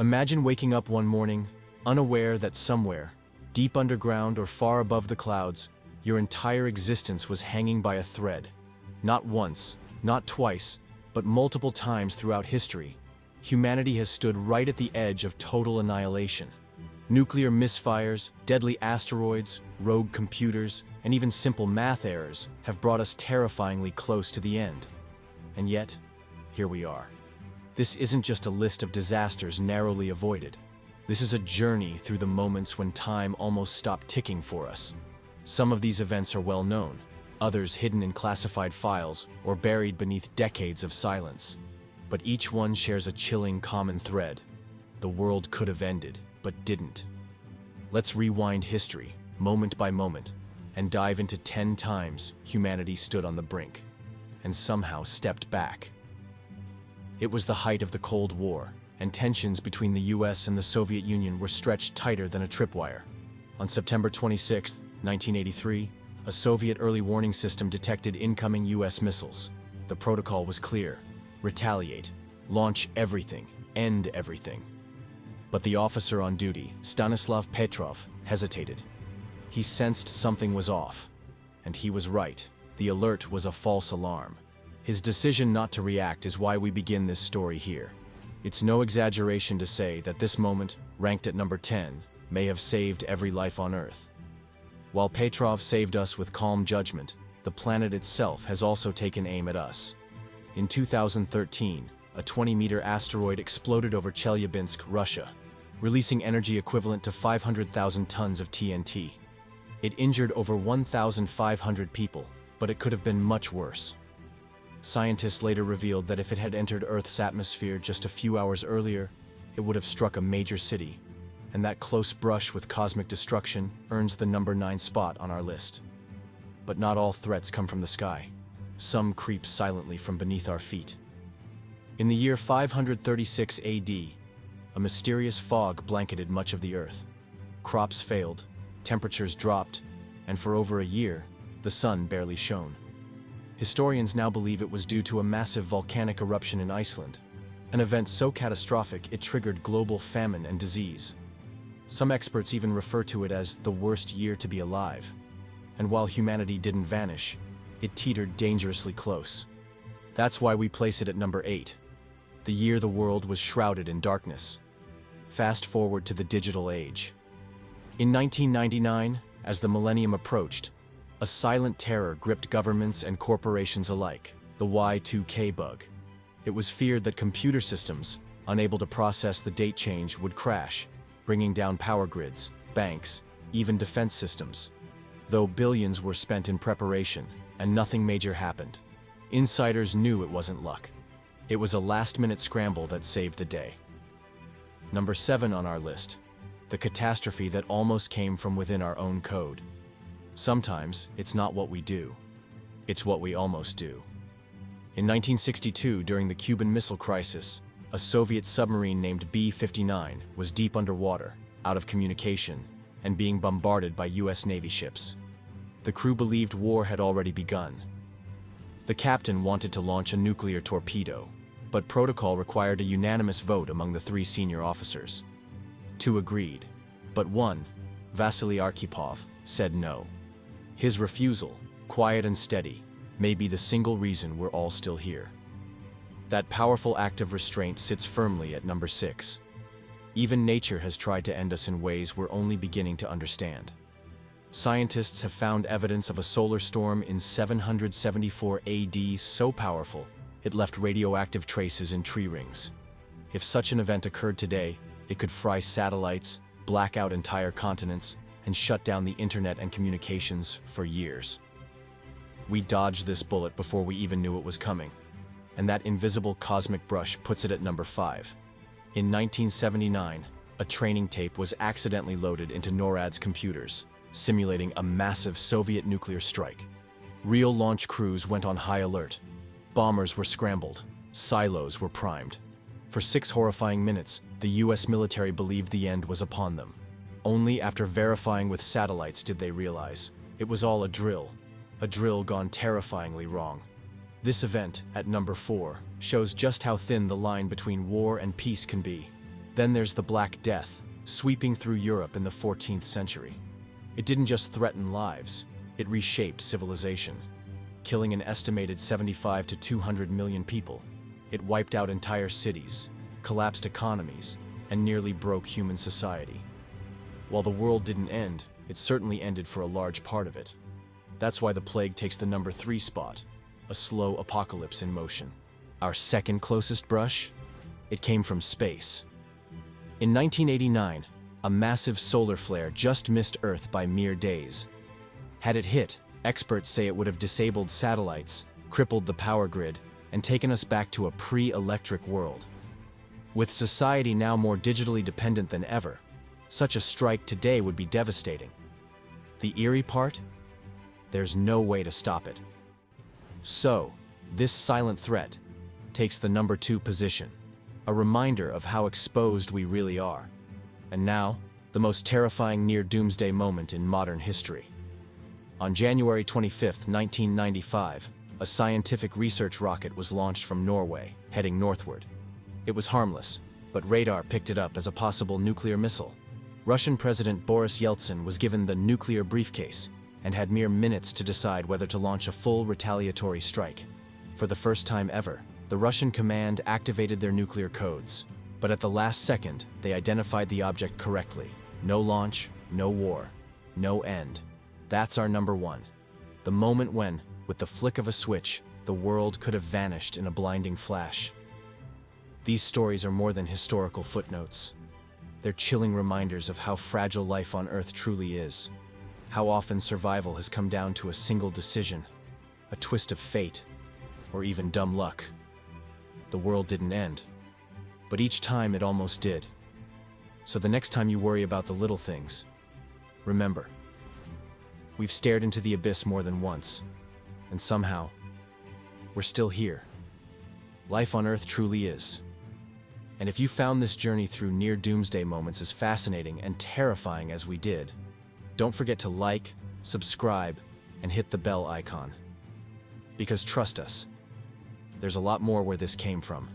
Imagine waking up one morning, unaware that somewhere, deep underground or far above the clouds, your entire existence was hanging by a thread. Not once, not twice, but multiple times throughout history, humanity has stood right at the edge of total annihilation. Nuclear misfires, deadly asteroids, rogue computers, and even simple math errors have brought us terrifyingly close to the end. And yet, here we are. This isn't just a list of disasters narrowly avoided. This is a journey through the moments when time almost stopped ticking for us. Some of these events are well known, others hidden in classified files or buried beneath decades of silence. But each one shares a chilling common thread. The world could have ended, but didn't. Let's rewind history, moment by moment, and dive into 10 times humanity stood on the brink, and somehow stepped back. It was the height of the Cold War, and tensions between the US and the Soviet Union were stretched tighter than a tripwire. On September 26, 1983, a Soviet early warning system detected incoming US missiles. The protocol was clear: retaliate, launch everything, end everything. But the officer on duty, Stanislav Petrov, hesitated. He sensed something was off, and he was right. The alert was a false alarm. His decision not to react is why we begin this story here. It's no exaggeration to say that this moment, ranked at number 10, may have saved every life on Earth. While Petrov saved us with calm judgment, the planet itself has also taken aim at us. In 2013, a 20-meter asteroid exploded over Chelyabinsk, Russia, releasing energy equivalent to 500,000 tons of TNT. It injured over 1,500 people, but it could have been much worse. Scientists later revealed that if it had entered Earth's atmosphere just a few hours earlier, it would have struck a major city, and that close brush with cosmic destruction earns the number 9 spot on our list. But not all threats come from the sky. Some creep silently from beneath our feet. In the year 536 AD, a mysterious fog blanketed much of the Earth. Crops failed, temperatures dropped, and for over a year, the sun barely shone. Historians now believe it was due to a massive volcanic eruption in Iceland, an event so catastrophic it triggered global famine and disease. Some experts even refer to it as the worst year to be alive. And while humanity didn't vanish, it teetered dangerously close. That's why we place it at number 8, the year the world was shrouded in darkness. Fast forward to the digital age. In 1999, as the millennium approached, a silent terror gripped governments and corporations alike, the Y2K bug. It was feared that computer systems, unable to process the date change, would crash, bringing down power grids, banks, even defense systems. Though billions were spent in preparation, and nothing major happened, insiders knew it wasn't luck. It was a last-minute scramble that saved the day. Number 7 on our list, the catastrophe that almost came from within our own code. Sometimes, it's not what we do, it's what we almost do. In 1962, during the Cuban Missile Crisis, a Soviet submarine named B-59 was deep underwater, out of communication, and being bombarded by US Navy ships. The crew believed war had already begun. The captain wanted to launch a nuclear torpedo, but protocol required a unanimous vote among the 3 senior officers. 2 agreed, but one, Vasily Arkhipov, said no. His refusal, quiet and steady, may be the single reason we're all still here. That powerful act of restraint sits firmly at number 6. Even nature has tried to end us in ways we're only beginning to understand. Scientists have found evidence of a solar storm in 774 AD so powerful, it left radioactive traces in tree rings. If such an event occurred today, it could fry satellites, black out entire continents, and shut down the internet and communications for years. We dodged this bullet before we even knew it was coming, and that invisible cosmic brush puts it at number 5. In 1979, a training tape was accidentally loaded into NORAD's computers, simulating a massive Soviet nuclear strike. Real launch crews went on high alert. Bombers were scrambled, silos were primed. For 6 horrifying minutes, the US military believed the end was upon them. Only after verifying with satellites did they realize it was all a drill gone terrifyingly wrong. This event, at number 4, shows just how thin the line between war and peace can be. Then there's the Black Death, sweeping through Europe in the 14th century. It didn't just threaten lives, it reshaped civilization. Killing an estimated 75 to 200 million people, it wiped out entire cities, collapsed economies, and nearly broke human society. While the world didn't end, it certainly ended for a large part of it. That's why the plague takes the number 3 spot, a slow apocalypse in motion. Our second closest brush? It came from space. In 1989, a massive solar flare just missed Earth by mere days. Had it hit, experts say it would have disabled satellites, crippled the power grid, and taken us back to a pre-electric world. With society now more digitally dependent than ever, such a strike today would be devastating. The eerie part? There's no way to stop it. So, this silent threat takes the number 2 position, a reminder of how exposed we really are. And now, the most terrifying near-doomsday moment in modern history. On January 25, 1995, a scientific research rocket was launched from Norway, heading northward. It was harmless, but radar picked it up as a possible nuclear missile. Russian President Boris Yeltsin was given the nuclear briefcase and had mere minutes to decide whether to launch a full retaliatory strike. For the first time ever, the Russian command activated their nuclear codes, but at the last second, they identified the object correctly. No launch, no war, no end. That's our number 1. The moment when, with the flick of a switch, the world could have vanished in a blinding flash. These stories are more than historical footnotes. They're chilling reminders of how fragile life on Earth truly is, how often survival has come down to a single decision, a twist of fate, or even dumb luck. The world didn't end, but each time it almost did. So the next time you worry about the little things, remember, we've stared into the abyss more than once, and somehow, we're still here. Life on Earth truly is. And if you found this journey through near-doomsday moments as fascinating and terrifying as we did, don't forget to like, subscribe, and hit the bell icon. Because trust us, there's a lot more where this came from.